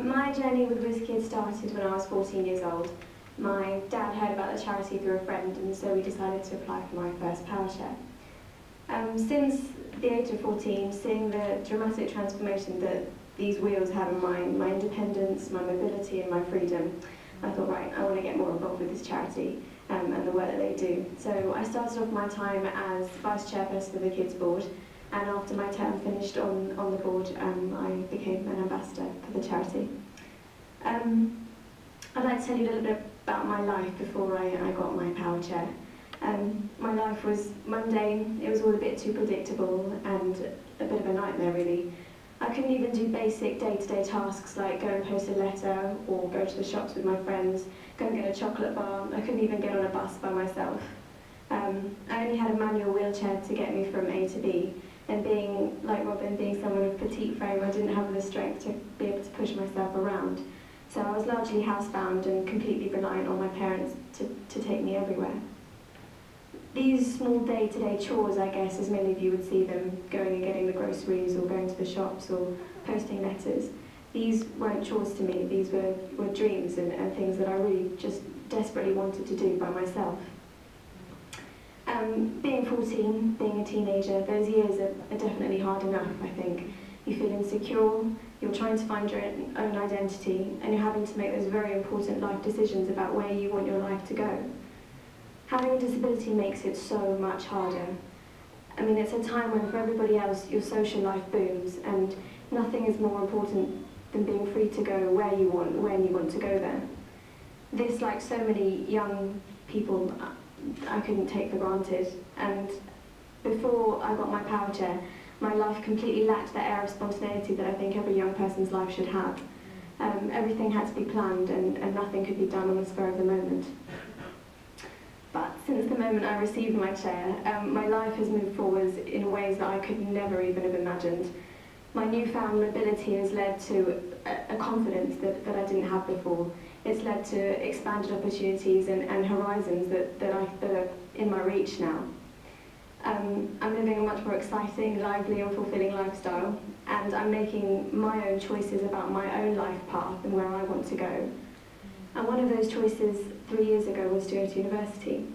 My journey with Whizz-Kidz started when I was 14 years old. My dad heard about the charity through a friend, and so we decided to apply for my first power chair. Since the age of 14, seeing the dramatic transformation that these wheels have in my independence, my mobility and my freedom, I thought, right, I want to get more involved with this charity and the work that they do. So I started off my time as vice chairperson of the Kids Board, and after my term finished on the board, I became an ambassador for the charity. I'd like to tell you a little bit about my life before I got my power chair. My life was mundane, it was all a bit too predictable and a bit of a nightmare really. I couldn't even do basic day-to-day tasks like go and post a letter or go to the shops with my friends, go and get a chocolate bar. I couldn't even get on a bus by myself. I only had a manual wheelchair to get me from A to B, and being, like Robin, being someone with petite frame, I didn't have the strength to be able to push myself around. So I was largely housebound and completely reliant on my parents to take me everywhere. These small day-to-day chores, I guess, as many of you would see them, going and getting the groceries or going to the shops or posting letters, these weren't chores to me. These were dreams and things that I really just desperately wanted to do by myself. Being 14, being a teenager, those years are definitely hard enough, I think. You feel insecure, you're trying to find your own identity, and you're having to make those very important life decisions about where you want your life to go. Having a disability makes it so much harder. I mean, it's a time when for everybody else your social life booms, and nothing is more important than being free to go where you want, when you want to go there. This, like so many young people, I couldn't take for granted, and before I got my power chair, my life completely lacked that air of spontaneity that I think every young person's life should have. Everything had to be planned and nothing could be done on the spur of the moment. But since the moment I received my chair, my life has moved forwards in ways that I could never even have imagined. My newfound mobility has led to a confidence that I didn't have before. It's led to expanded opportunities and horizons that are in my reach now. I'm living a much more exciting, lively and fulfilling lifestyle, and I'm making my own choices about my own life path and where I want to go. And one of those choices 3 years ago was to go to university.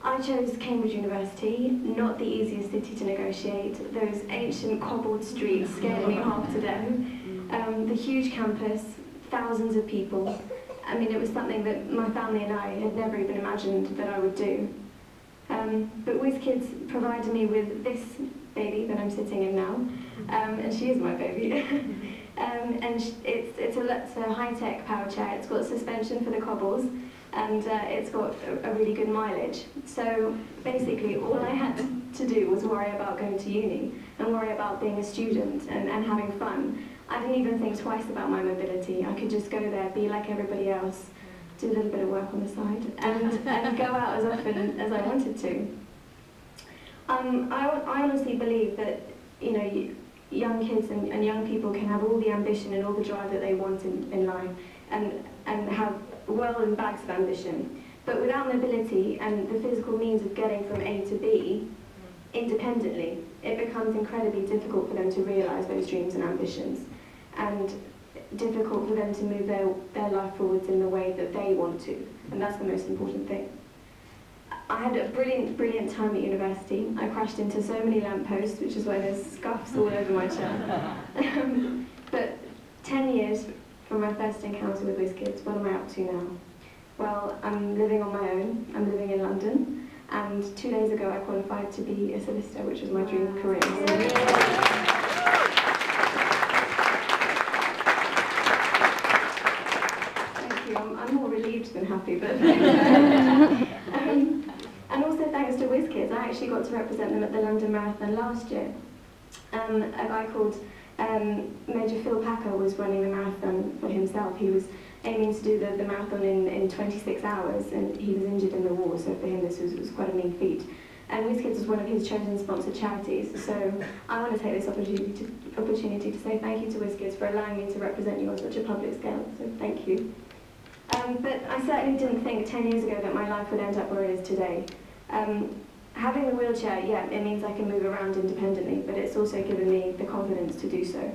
I chose Cambridge University, not the easiest city to negotiate. Those ancient cobbled streets scared me half to death. The huge campus, thousands of people. I mean, it was something that my family and I had never even imagined that I would do. But Whizz-Kidz provided me with this baby that I'm sitting in now, and she is my baby. And it's a high-tech power chair. It's got suspension for the cobbles, and it's got a really good mileage. So basically, all I had to do was worry about going to uni and worry about being a student and having fun. I didn't even think twice about my mobility. I could just go there, be like everybody else, do a little bit of work on the side, and go out as often as I wanted to. I honestly believe that, you know, young kids and young people can have all the ambition and all the drive that they want in life, and have whirling bags of ambition. But without mobility and the physical means of getting from A to B independently, it becomes incredibly difficult for them to realise those dreams and ambitions, and difficult for them to move their life forwards in the way that they want to, and that's the most important thing. I had a brilliant time at university. I crashed into so many lampposts, which is why there's scuffs all over my chair. But 10 years from my first encounter with Whizz-Kidz, what am I up to now? Well, I'm living on my own. I'm living in London, and 2 days ago I qualified to be a solicitor, which was my dream career. Thank you. I'm more relieved than happy, but and also thanks to Whizz-Kidz, I actually got to represent them at the London Marathon last year. A guy called Major Phil Packer was running the marathon for himself. He was aiming to do the marathon in 26 hours, and he was injured in the war, so for him this was quite a mean feat. And Whizz-Kidz was one of his chosen sponsored charities, so I want to take this opportunity to say thank you to Whizz-Kidz for allowing me to represent you on such a public scale, so thank you. But I certainly didn't think 10 years ago that my life would end up where it is today. Having the wheelchair, yeah, it means I can move around independently, but it's also given me the confidence to do so.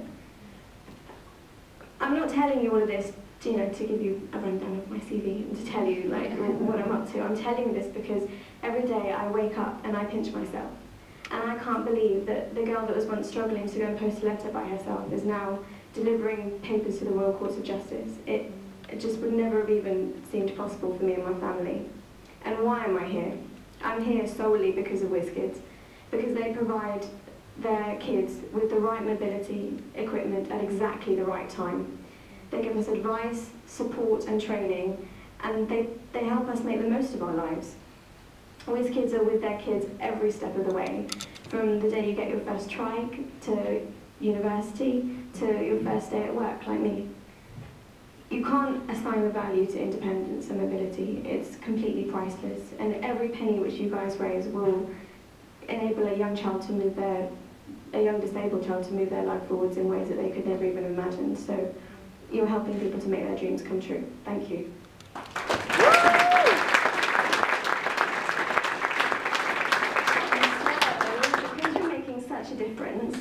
I'm not telling you all of this, to give you a rundown of my CV and to tell you like what I'm up to. I'm telling you this because every day I wake up and I pinch myself. And I can't believe that the girl that was once struggling to go and post a letter by herself is now delivering papers to the Royal Courts of Justice. It just would never have even seemed possible for me and my family. And why am I here? I'm here solely because of Whizz-Kidz, because they provide their kids with the right mobility equipment at exactly the right time. They give us advice, support and training, and they help us make the most of our lives. Whizz-Kidz are with their kids every step of the way, from the day you get your first trike, to university, to your first day at work, like me. You can't assign a value to independence and mobility. It's completely priceless, and every penny which you guys raise will enable a young disabled child to move their life forwards in ways that they could never even imagine. So you're helping people to make their dreams come true. Thank you. Because you're making such a difference,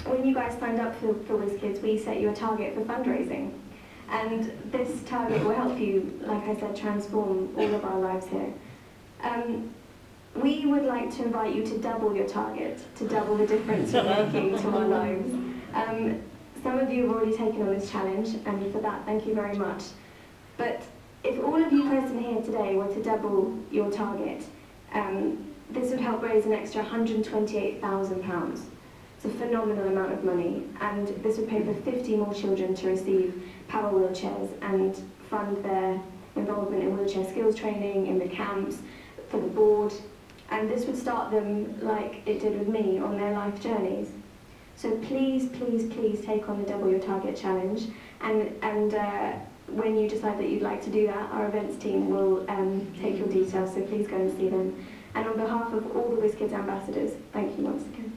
when you guys signed up for Whizz-Kidz, we set you a target for fundraising. And this target will help you, like I said, transform all of our lives here. We would like to invite you to double your target, to double the difference you're making to our lives. Some of you have already taken on this challenge, and for that, thank you very much. But if all of you present here today were to double your target, this would help raise an extra £128,000. It's a phenomenal amount of money, and this would pay for 50 more children to receive power wheelchairs and fund their involvement in wheelchair skills training, in the camps, for the board. And this would start them, like it did with me, on their life journeys. So please, please, please take on the Double Your Target challenge. And when you decide that you'd like to do that, our events team will take your details, so please go and see them. And on behalf of all the Whizz-Kidz ambassadors, thank you once again.